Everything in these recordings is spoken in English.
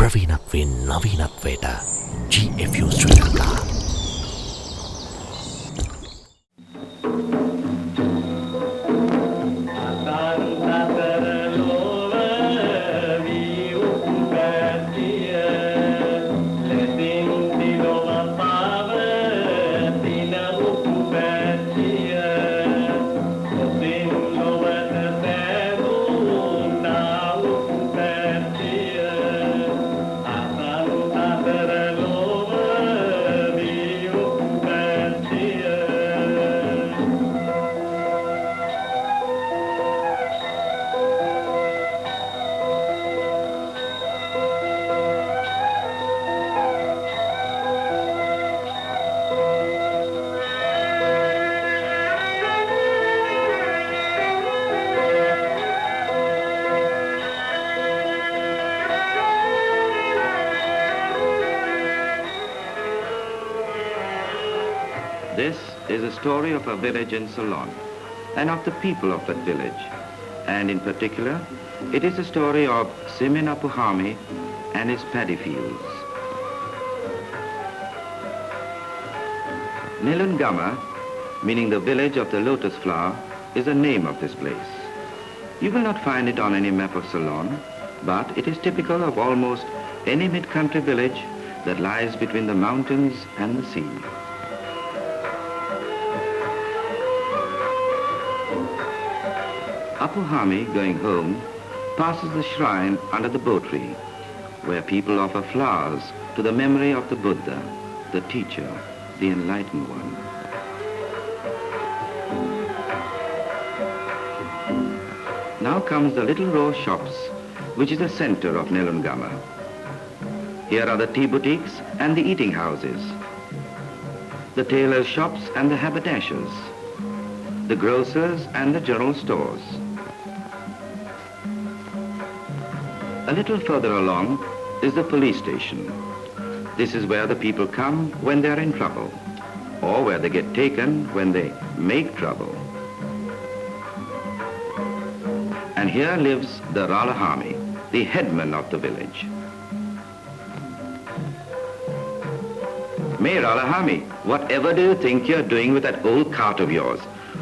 ප්‍රවීණත්වයෙන් නවීනත්වයට GFU Sri Lanka. This is a story of a village in Ceylon and of the people of that village. And in particular, it is a story of Simin Apuhami and his paddy fields. Nelungama, meaning the village of the lotus flower, is the name of this place. You will not find it on any map of Ceylon, but it is typical of almost any mid-country village that lies between the mountains and the sea. Apuhami, going home, passes the shrine under the bo tree, where people offer flowers to the memory of the Buddha, the teacher, the enlightened one. Now comes the little row of shops, which is the center of Nelungama. Here are the tea boutiques and the eating houses, the tailors' shops and the haberdashers, the grocers and the general stores. A little further along is the police station. This is where the people come when they are in trouble, or where they get taken when they make trouble. And here lives the Ralahami, the headman of the village. May Ralahami, whatever do you think you're doing with that old cart of yours?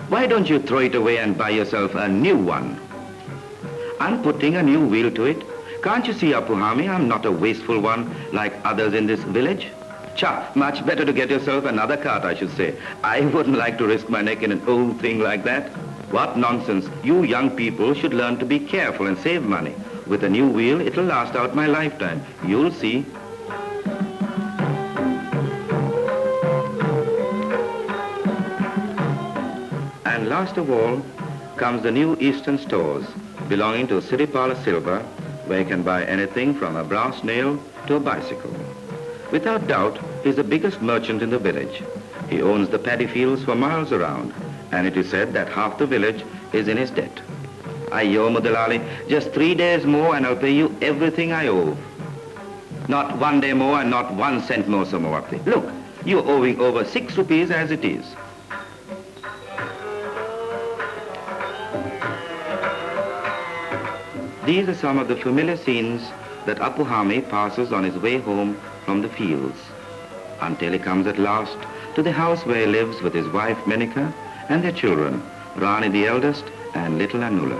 Why don't you throw it away and buy yourself a new one? I'm putting a new wheel to it. Can't you see, Apuhami, I'm not a wasteful one like others in this village? Cha, much better to get yourself another cart, I should say. I wouldn't like to risk my neck in an old thing like that. What nonsense. You young people should learn to be careful and save money. With a new wheel, it'll last out my lifetime. You'll see. And last of all comes the new Eastern stores belonging to Siripala Silver, where you can buy anything from a brass nail to a bicycle. Without doubt, he's the biggest merchant in the village. He owns the paddy fields for miles around, and it is said that half the village is in his debt. Ayyo mudali, just 3 days more and I'll pay you everything I owe. Not 1 day more and not 1 cent more, Samawati. Look, you're owing over 6 rupees as it is. These are some of the familiar scenes that Apuhami passes on his way home from the fields, until he comes at last to the house where he lives with his wife Menika and their children, Rani the eldest and little Anula.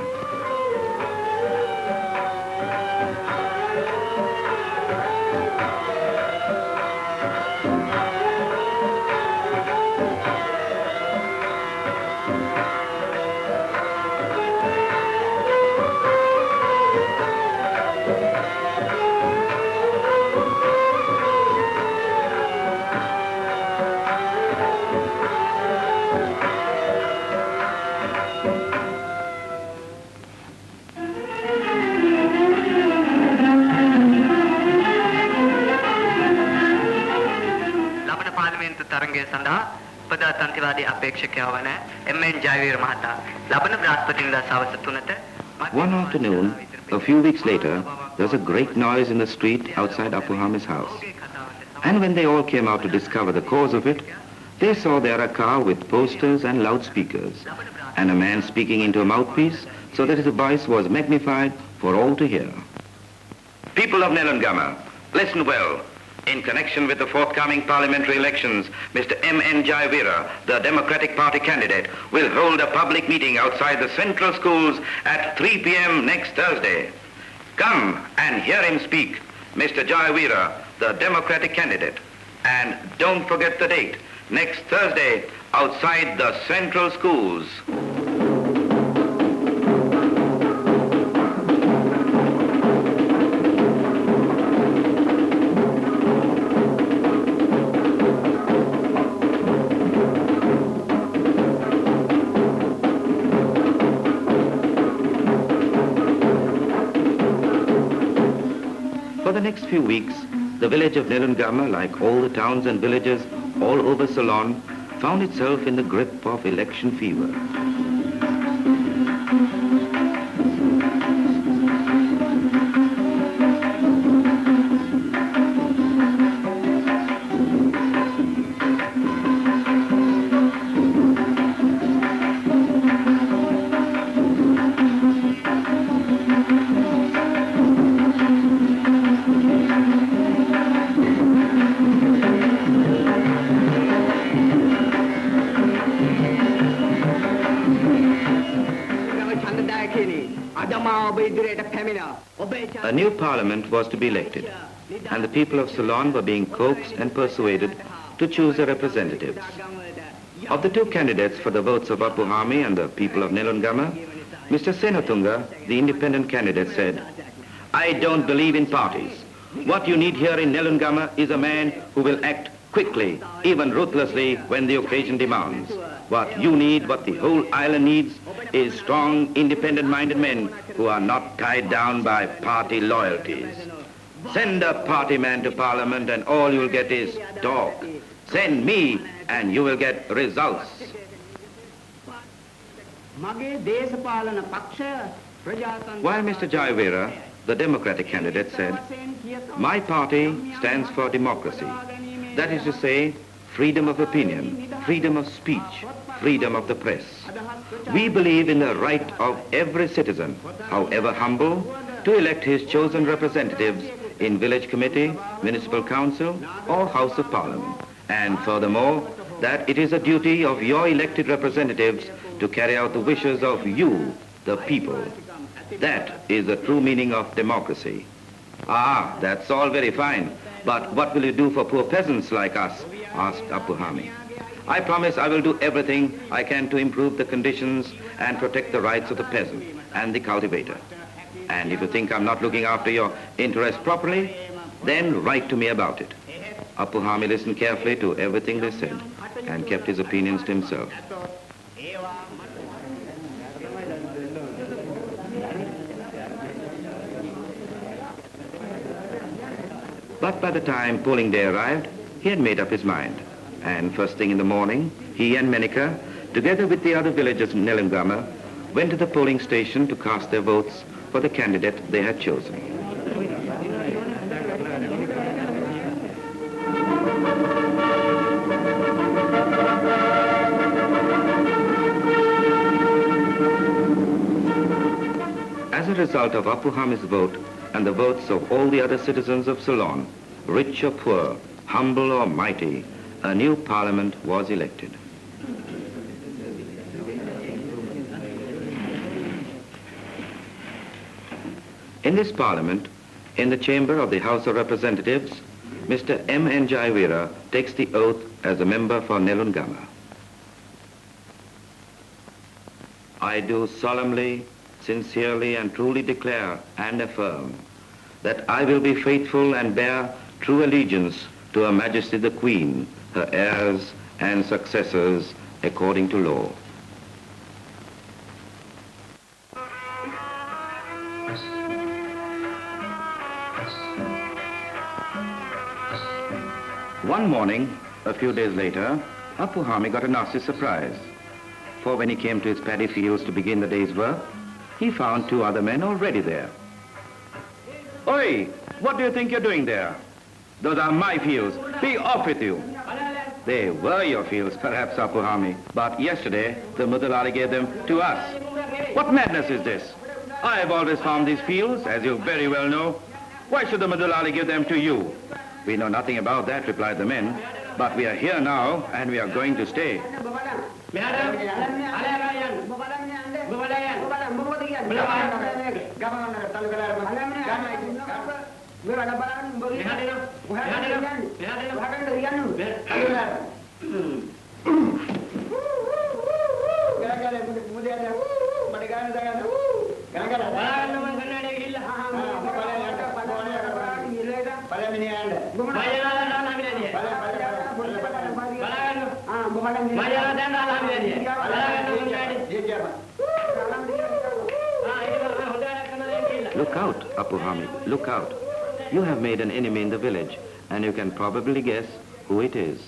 One afternoon, a few weeks later, there was a great noise in the street outside Apuhami's house. And when they all came out to discover the cause of it, they saw there a car with posters and loudspeakers, and a man speaking into a mouthpiece so that his voice was magnified for all to hear. People of Nelungama, Listen well. In connection with the forthcoming parliamentary elections, Mr. M.N. Jaivira, the Democratic Party candidate, will hold a public meeting outside the central schools at 3 p.m. next Thursday. Come and hear him speak, Mr. Jaivira, the Democratic candidate. And don't forget the date, next Thursday, outside the central schools. For the next few weeks, the village of Nelungama, like all the towns and villages all over Ceylon, found itself in the grip of election fever. A new parliament was to be elected, and the people of Ceylon were being coaxed and persuaded to choose their representatives. Of the two candidates for the votes of Apuhami and the people of Nelungama, Mr. Senatunga, the independent candidate, said, "I don't believe in parties. What you need here in Nelungama is a man who will act quickly, even ruthlessly when the occasion demands. What you need, what the whole island needs, is strong, independent-minded men who are not tied down by party loyalties. Send a party man to parliament and all you'll get is talk. Send me and you will get results." While Mr. Jaivira, the Democratic candidate, said, "My party stands for democracy. That is to say, freedom of opinion, freedom of speech, freedom of the press. We believe in the right of every citizen, however humble, to elect his chosen representatives in village committee, municipal council, or House of Parliament. And furthermore, that it is a duty of your elected representatives to carry out the wishes of you, the people. That is the true meaning of democracy." "Ah, that's all very fine. But what will you do for poor peasants like us?" asked Apuhami. "I promise I will do everything I can to improve the conditions and protect the rights of the peasant and the cultivator. And if you think I'm not looking after your interests properly, then write to me about it." Apuhami listened carefully to everything they said and kept his opinions to himself. But by the time polling day arrived, he had made up his mind. And first thing in the morning, he and Menika, together with the other villagers in Nelungama, went to the polling station to cast their votes for the candidate they had chosen. As a result of Apuhami's vote and the votes of all the other citizens of Ceylon, rich or poor, humble or mighty, a new parliament was elected. In this parliament, in the chamber of the House of Representatives, Mr. M.N. Jaivira takes the oath as a member for Nelungama. "I do solemnly, sincerely and truly declare and affirm that I will be faithful and bear true allegiance to Her Majesty the Queen, her heirs and successors according to law." One morning, a few days later, Apuhami got a nasty surprise. For when he came to his paddy fields to begin the day's work, he found two other men already there. "Oi, what do you think you're doing there? Those are my fields. Be off with you." "They were your fields, perhaps, Apuhami, but yesterday the mudali gave them to us." "What madness is this? I've always farmed these fields, as you very well know. Why should the mudali give them to you? We know nothing about that, replied the men. But we are here now, and we are going to stay. Look out, Apu Hamid, look out. You have made an enemy in the village, and you can probably guess who it is.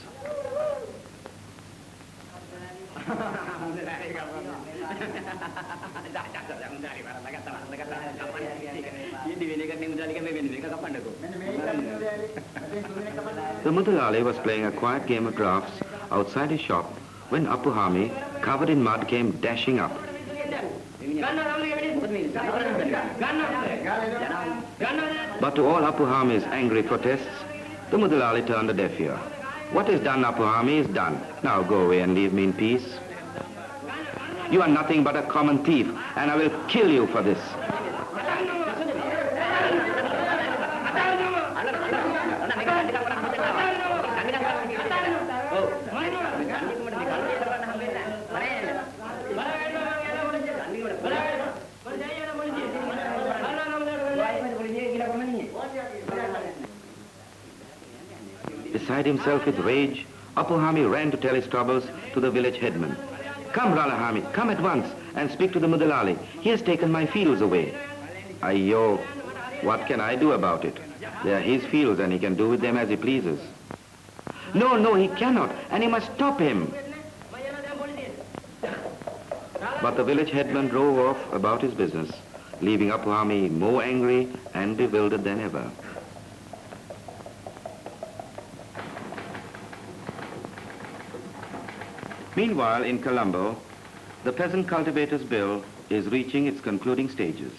The mudali was playing a quiet game of drafts outside his shop when Apu Hamid, covered in mud, came dashing up. But to all Apu Hamid's angry protests, the mudali turned a deaf ear. What is done, Apu Hamid, is done. Now go away and leave me in peace. You are nothing but a common thief, and I will kill you for this. Beside himself with rage, Apu Hamid ran to tell his troubles to the village headman. Come, Rala Hamid, come at once and speak to the mudali. He has taken my fields away. Ayyo, what can I do about it? They are his fields and he can do with them as he pleases. No, no, he cannot, and he must stop him. But the village headman drove off about his business, leaving Apu Hamid more angry and bewildered than ever. Meanwhile, in Colombo, the Peasant Cultivators Bill is reaching its concluding stages.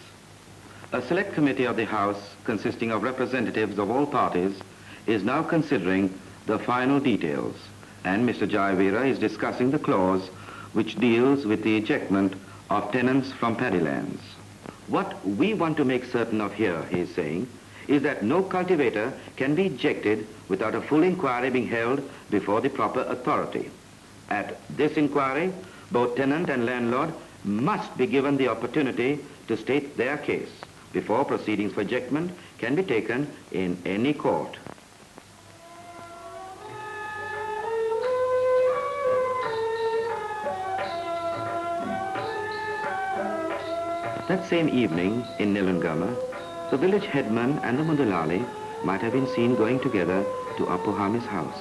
A select committee of the House, consisting of representatives of all parties, is now considering the final details, and Mr. Jayavira is discussing the clause which deals with the ejectment of tenants from paddy lands. What we want to make certain of here, he is saying, is that no cultivator can be ejected without a full inquiry being held before the proper authority. At this inquiry, both tenant and landlord must be given the opportunity to state their case before proceedings for ejectment can be taken in any court. That same evening in Nelungama, the village headman and the mudali might have been seen going together to Apu Hamid's house.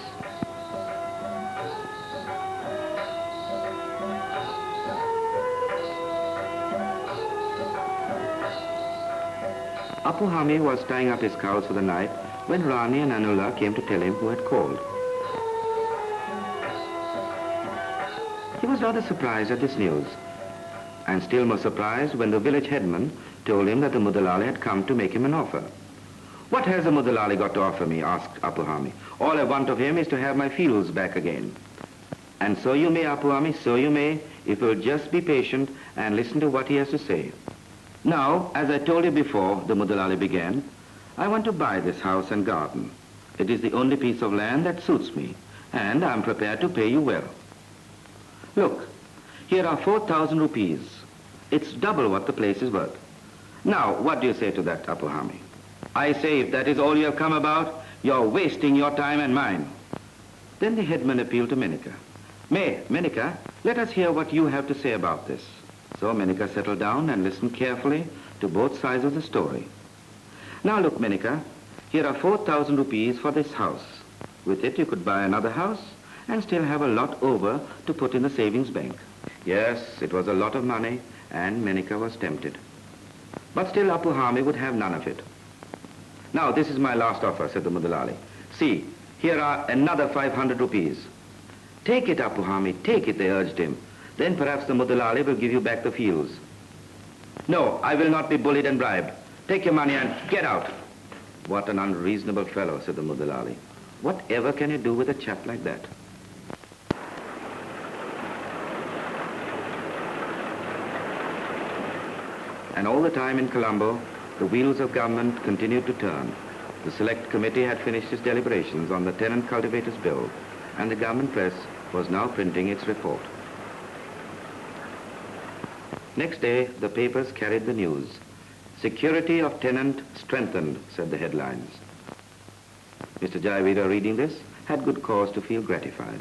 Apu Hamid was tying up his cows for the night when Rani and Anula came to tell him who had called. He was rather surprised at this news, and still more surprised when the village headman told him that the mudali had come to make him an offer. What has the mudali got to offer me? Asked Apu Hamid. All I want of him is to have my fields back again. And so you may, Apu Hamid, so you may, if you will just be patient and listen to what he has to say. Now, as I told you before, the mudali began, I want to buy this house and garden. It is the only piece of land that suits me, and I'm prepared to pay you well. Look, here are 4,000 rupees. It's double what the place is worth. Now, what do you say to that, Apu Hamid? I say, if that is all you have come about, you're wasting your time and mine. Then the headman appealed to Menika. Menika, let us hear what you have to say about this. So Menika settled down and listened carefully to both sides of the story. Now look, Menika, here are 4,000 rupees for this house. With it, you could buy another house and still have a lot over to put in the savings bank. Yes, it was a lot of money, and Menika was tempted. But still Apu Hamid would have none of it. Now, this is my last offer, said the mudali. See, here are another 500 rupees. Take it, Apu Hamid, take it, they urged him. Then perhaps the mudali will give you back the fields. No, I will not be bullied and bribed. Take your money and get out. What an unreasonable fellow, said the mudali. Whatever can you do with a chap like that? And all the time in Colombo, the wheels of government continued to turn. The Select Committee had finished its deliberations on the Tenant Cultivators Bill, and the government press was now printing its report. Next day, the papers carried the news. Security of tenant strengthened, said the headlines. Mr. Jayavira, reading this, had good cause to feel gratified.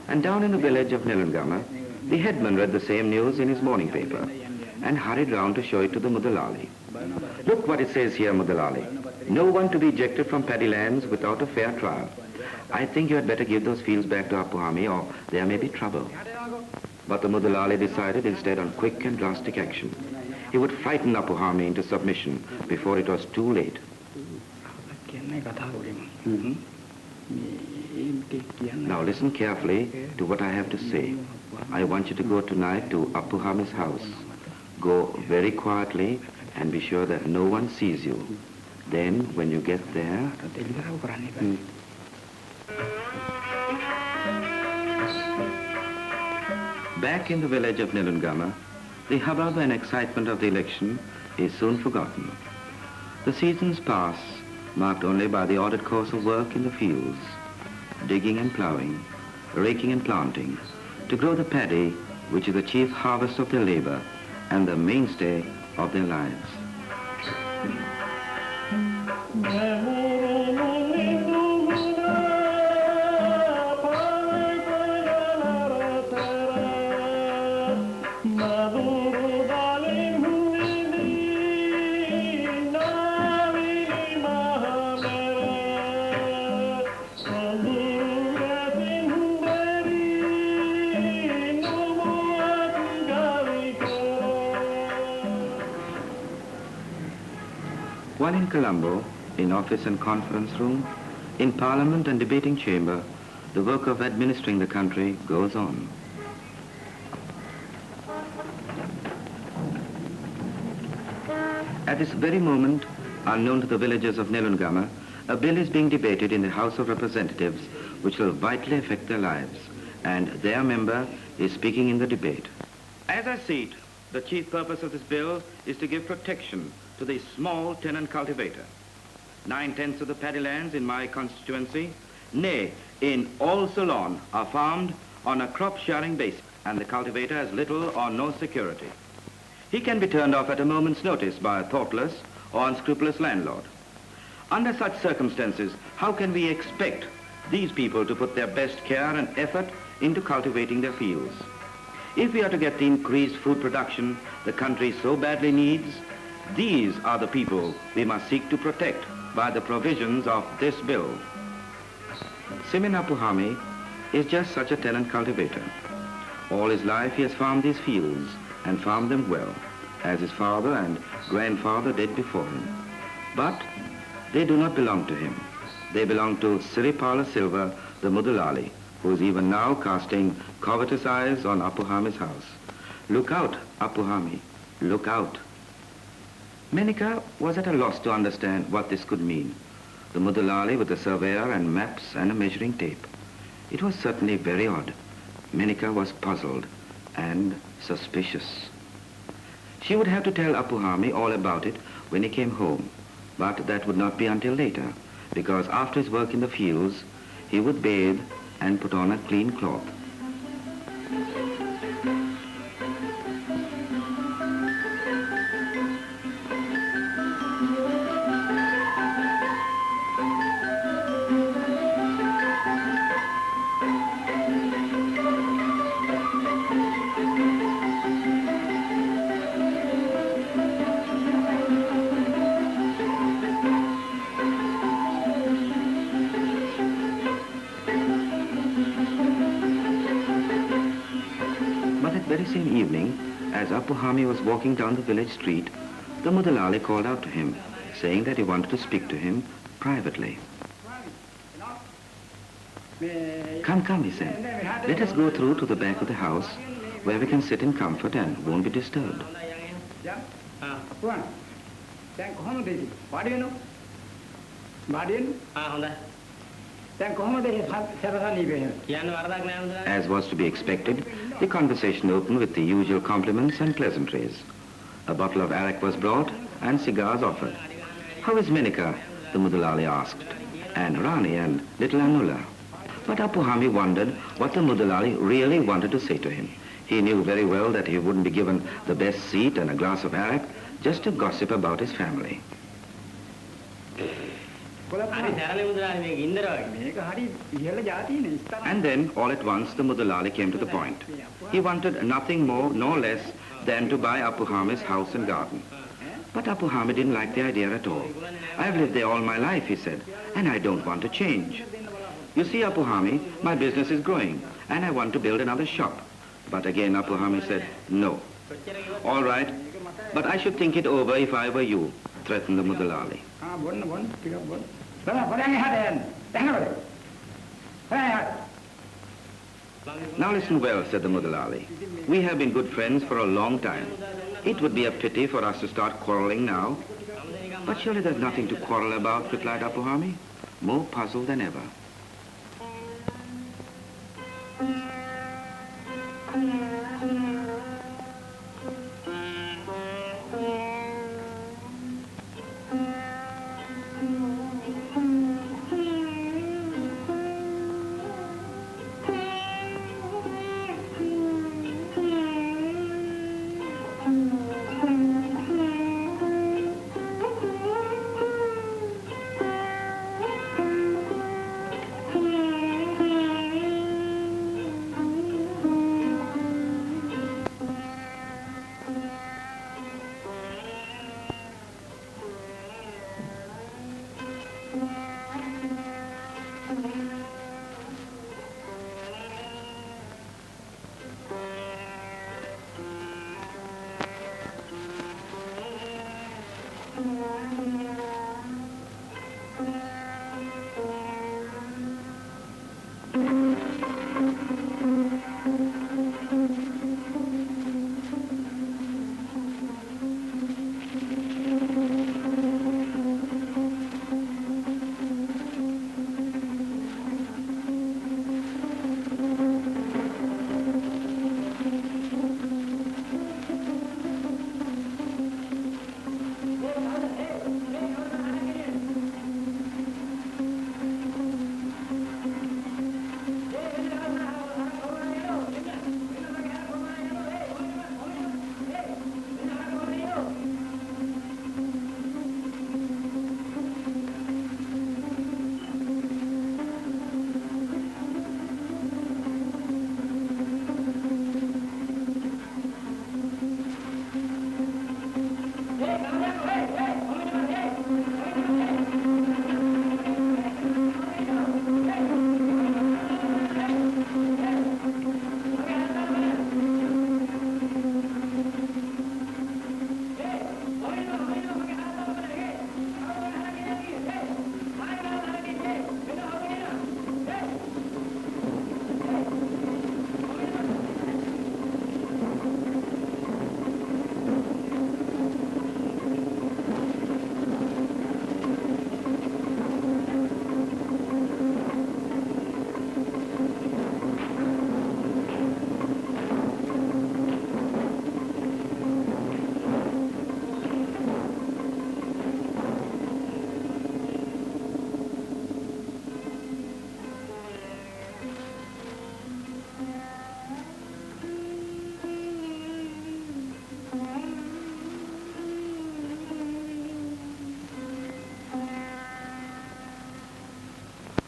And down in the village of Nelungama, the headman read the same news in his morning paper and hurried round to show it to the mudalali. Look what it says here, mudalali. No one to be ejected from paddy lands without a fair trial. I think you had better give those fields back to Apuhami or there may be trouble. But the mudalali decided instead on quick and drastic action. He would frighten Apuhami into submission before it was too late. Now listen carefully to what I have to say. I want you to go tonight to Apuhami's house. Go very quietly and be sure that no one sees you. Then when you get there... Back in the village of Nelungama, the hubbub and excitement of the election is soon forgotten. The seasons pass, marked only by the ordered course of work in the fields, digging and ploughing, raking and planting, to grow the paddy, which is the chief harvest of their labor and the mainstay of their lives. While in Colombo, in office and conference room, in parliament and debating chamber, the work of administering the country goes on. At this very moment, unknown to the villagers of Nelungama, a bill is being debated in the House of Representatives which will vitally affect their lives, and their member is speaking in the debate. As I see it, the chief purpose of this bill is to give protection to the small tenant cultivator. 9/10 of the paddy lands in my constituency, nay, in all Ceylon, are farmed on a crop sharing basis, and the cultivator has little or no security. He can be turned off at a moment's notice by a thoughtless or unscrupulous landlord. Under such circumstances, how can we expect these people to put their best care and effort into cultivating their fields? If we are to get the increased food production the country so badly needs, these are the people we must seek to protect by the provisions of this bill. Simin Apuhami is just such a tenant cultivator. All his life he has farmed these fields and farmed them well, as his father and grandfather did before him. But they do not belong to him. They belong to Siripala Silva, the Mudalali, who is even now casting covetous eyes on Apuhami's house. Look out, Apuhami, look out. Menika was at a loss to understand what this could mean. The Mudalali with a surveyor and maps and a measuring tape. It was certainly very odd. Menika was puzzled and suspicious. She would have to tell Apuhami all about it when he came home, but that would not be until later, because after his work in the fields, he would bathe and put on a clean cloth. Very same evening, as Apuhami was walking down the village street, the Mudalali called out to him, saying that he wanted to speak to him privately. Come, come, he said. Let us go through to the back of the house, where we can sit in comfort and won't be disturbed. අපුවන් දැන් කොහොමද ඉතින් වාඩි වෙනව වාඩි වෙන්න හොඳයි දැන් කොහොමද මේ සරසන්නේ වෙන්නේ කියන්න වරදක් නෑ හොඳයි. As was to be expected, the conversation opened with the usual compliments and pleasantries. A bottle of arak was brought and cigars offered. How is Menika? The mudali asked, and Rani and little Anula. But Apu Hami wondered what the mudali really wanted to say to him. He knew very well that he wouldn't be given the best seat and a glass of arak just to gossip about his family. And then, all at once, the mudalali came to the point. He wanted nothing more nor less than to buy Apu Hami's house and garden. But Apu Hami didn't like the idea at all. I've lived there all my life, he said, and I don't want to change. You see, Apu Hami, my business is growing, and I want to build another shop. But again, Apu Hami said, no. All right, but I should think it over if I were you, threatened the mudalali. Now listen well, said the mudalali. We have been good friends for a long time. It would be a pity for us to start quarreling now. But surely there's nothing to quarrel about, replied Apu Hami, more puzzled than ever.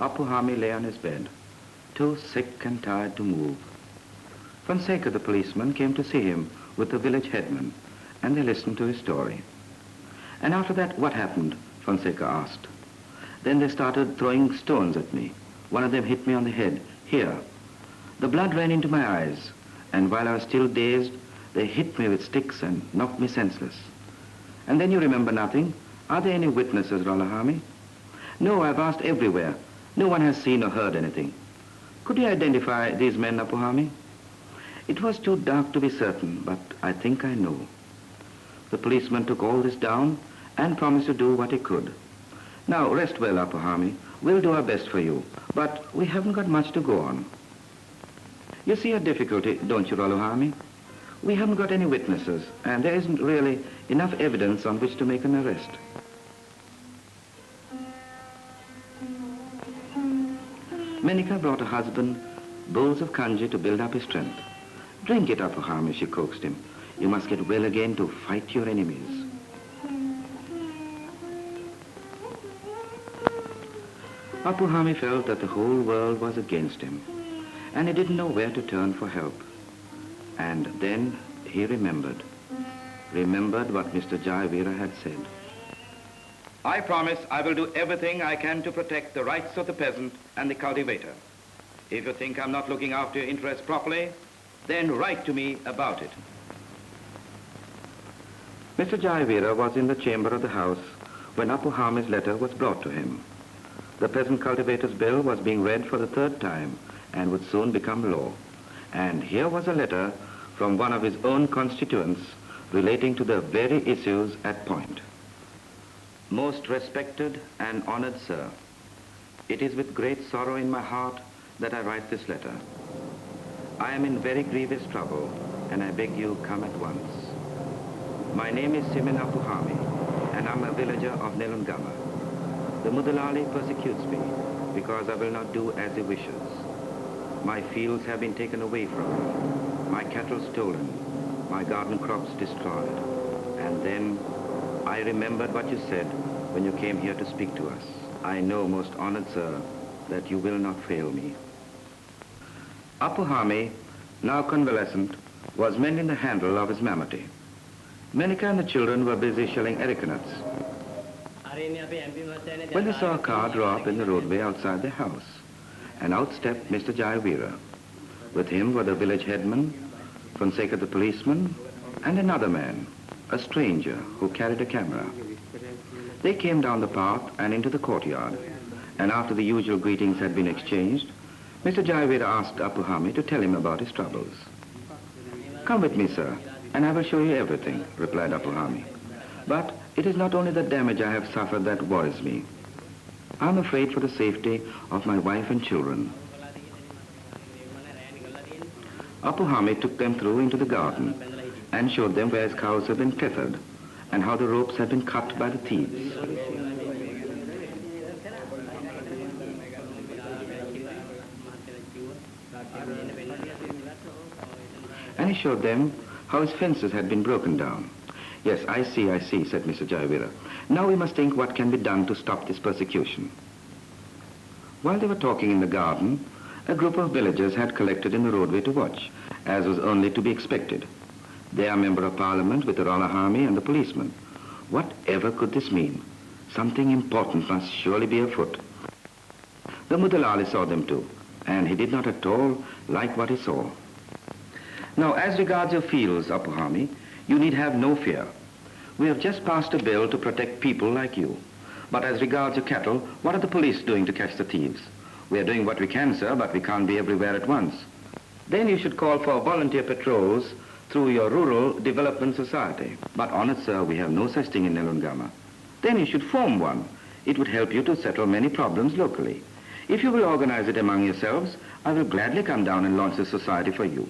Apu Hami lay on his bed, too sick and tired to move. Fonseca, the policeman, came to see him with the village headman, and they listened to his story. And after that, what happened? Fonseca asked. Then they started throwing stones at me. One of them hit me on the head, here. The blood ran into my eyes, and while I was still dazed, they hit me with sticks and knocked me senseless. And then you remember nothing? Are there any witnesses, Rolahami? No, I've asked everywhere. No one has seen or heard anything. Could you identify these men, Apu Hami? It was too dark to be certain, but I think I know. The policeman took all this down and promised to do what he could. Now, rest well, Apuhami. We'll do our best for you, but we haven't got much to go on. You see a difficulty, don't you, Raluhami? We haven't got any witnesses, and there isn't really enough evidence on which to make an arrest. Menika brought her husband bowls of kanji to build up his strength. Drink it, Apuhami, she coaxed him. You must get well again to fight your enemies. Apuhami felt that the whole world was against him, and he didn't know where to turn for help. And then he remembered what Mr. Jayavira had said. I promise I will do everything I can to protect the rights of the peasant and the cultivator. If you think I'm not looking after your interests properly, then write to me about it. Mr. Jayavira was in the chamber of the house when Apuhami's letter was brought to him. The peasant cultivator's bill was being read for the third time and would soon become law. And here was a letter from one of his own constituents relating to the very issues at point. Most respected and honored sir, it is with great sorrow in my heart that I write this letter. I am in very grievous trouble, and I beg you come at once. My name is Simin Apuhami, and I'm a villager of Nelungama. The mudali persecutes me because I will not do as he wishes. My fields have been taken away from me, my cattle stolen, my garden crops destroyed. And then I remembered what you said when you came here to speak to us. I know, most honored sir, that you will not fail me. Apuhami, now convalescent, was mending the handle of his mammoty. Menika and the children were busy shelling areca nuts when they saw a car draw up in the roadway outside their house, and out stepped Mr. Jayavira. With him were the village headman, Fonseca the policeman, and another man, a stranger who carried a camera. They came down the path and into the courtyard, and after the usual greetings had been exchanged, Mr. Jayavira asked Apuhami to tell him about his troubles. Come with me, sir, and I will show you everything, replied Apuhami. But it is not only the damage I have suffered that worries me. I'm afraid for the safety of my wife and children. Apuhami took them through into the garden and showed them where his cows had been tethered and how the ropes had been cut by the thieves. And he showed them how his fences had been broken down. Yes, I see, said Mr. Jayavira. Now we must think what can be done to stop this persecution. While they were talking in the garden, a group of villagers had collected in the roadway to watch, as was only to be expected. They are Member of Parliament with the Rolahami and the policeman. Whatever could this mean? Something important must surely be afoot. The Mudalali saw them too, and he did not at all like what he saw. Now, as regards your fields, Apuhami, you need have no fear. We have just passed a bill to protect people like you. But as regards your cattle, what are the police doing to catch the thieves? We are doing what we can, sir, but we can't be everywhere at once. Then you should call for volunteer patrols through your Rural Development Society. But honest, sir, we have no such thing in Nelungama. Then you should form one. It would help you to settle many problems locally. If you will organize it among yourselves, I will gladly come down and launch the society for you.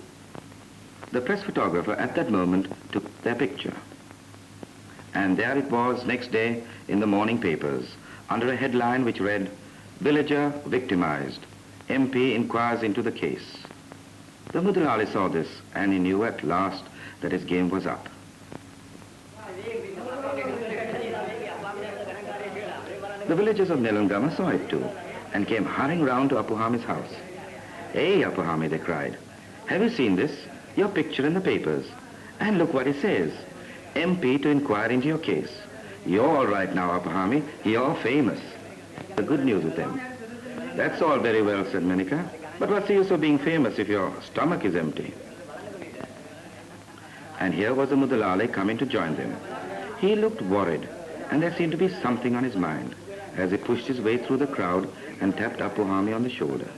The press photographer at that moment took their picture. And there it was next day in the morning papers, under a headline which read, "Villager victimized. MP inquires into the case." The Mudalali saw this, and he knew at last that his game was up. The villagers of Nelungama saw it too, and came hurrying round to Apuhami's house. "Hey, Apuhami," they cried, "have you seen this? Your picture in the papers. And look what it says. MP to inquire into your case. You're all right now, Apuhami. You're famous." The good news with them. "That's all very well," said Menika. "But what's the use of being famous if your stomach is empty?" And here was the Mudalali coming to join them. He looked worried, and there seemed to be something on his mind, as he pushed his way through the crowd and tapped Apuhami on the shoulder.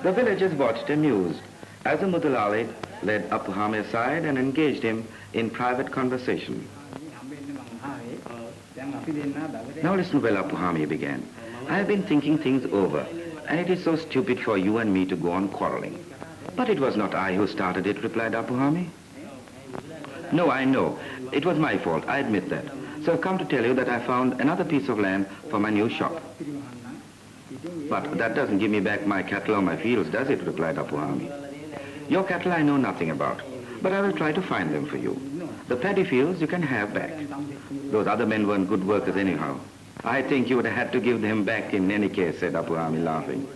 The villagers watched amused as the mudali led Apuhami aside and engaged him in private conversation. Now listen well, Apuhami began. I have been thinking things over, and it is so stupid for you and me to go on quarreling. But it was not I who started it, replied Apuhami. No, I know. It was my fault, I admit that. So I've come to tell you that I found another piece of land for my new shop. But that doesn't give me back my cattle or my fields, does it? Replied Apuhami. Your cattle I know nothing about, but I will try to find them for you. The paddy fields you can have back. Those other men weren't good workers anyhow. I think you would have had to give them back in any case, said Apuhami, laughing.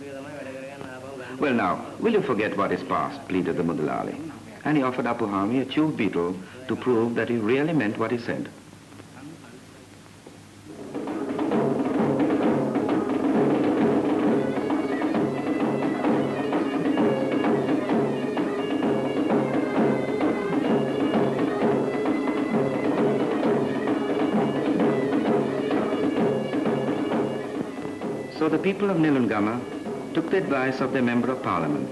Well now, will you forget what is past, pleaded the mudali. And he offered Apuhami a chew beetle to prove that he really meant what he said. So the people of Nelungama took the advice of their Member of Parliament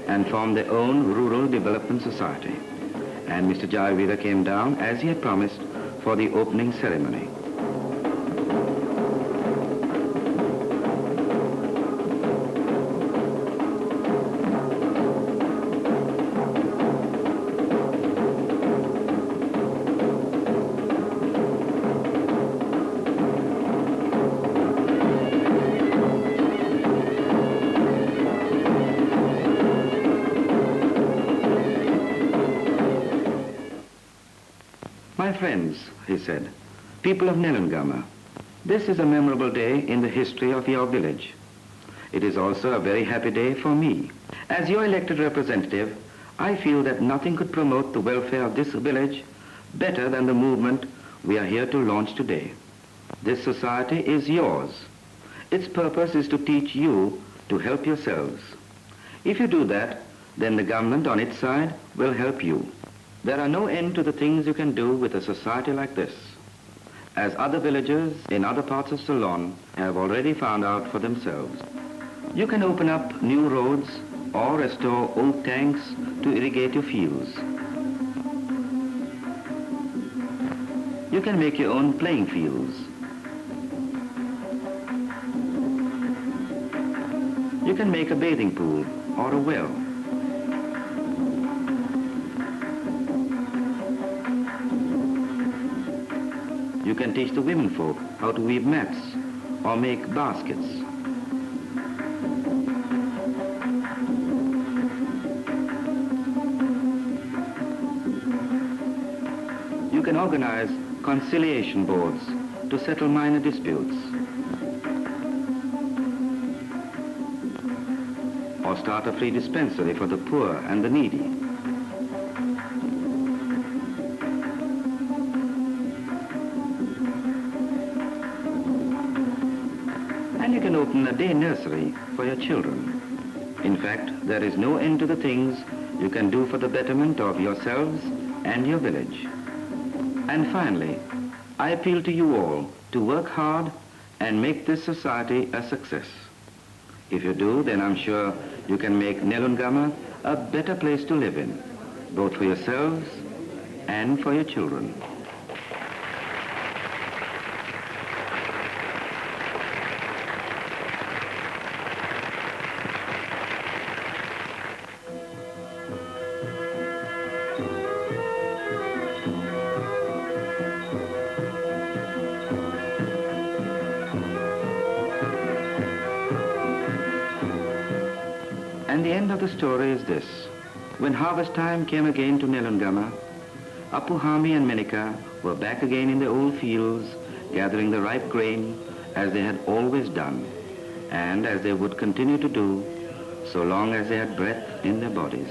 and formed their own Rural Development Society. And Mr. Jayavira came down, as he had promised, for the opening ceremony. My friends, he said, people of Nelungama, this is a memorable day in the history of your village. It is also a very happy day for me. As your elected representative, I feel that nothing could promote the welfare of this village better than the movement we are here to launch today. This society is yours. Its purpose is to teach you to help yourselves. If you do that, then the government on its side will help you. There are no end to the things you can do with a society like this, as other villagers in other parts of Ceylon have already found out for themselves. You can open up new roads or restore old tanks to irrigate your fields. You can make your own playing fields. You can make a bathing pool or a well. You can teach the women folk how to weave mats or make baskets. You can organize conciliation boards to settle minor disputes. Or start a free dispensary for the poor and the needy. And you can open a day nursery for your children. In fact, there is no end to the things you can do for the betterment of yourselves and your village. And finally, I appeal to you all to work hard and make this society a success. If you do, then I'm sure you can make Nelungama a better place to live in, both for yourselves and for your children. And the end of the story is this. When harvest time came again to Nelungama, Apuhami and Menika were back again in the old fields, gathering the ripe grain as they had always done, and as they would continue to do, so long as they had breath in their bodies.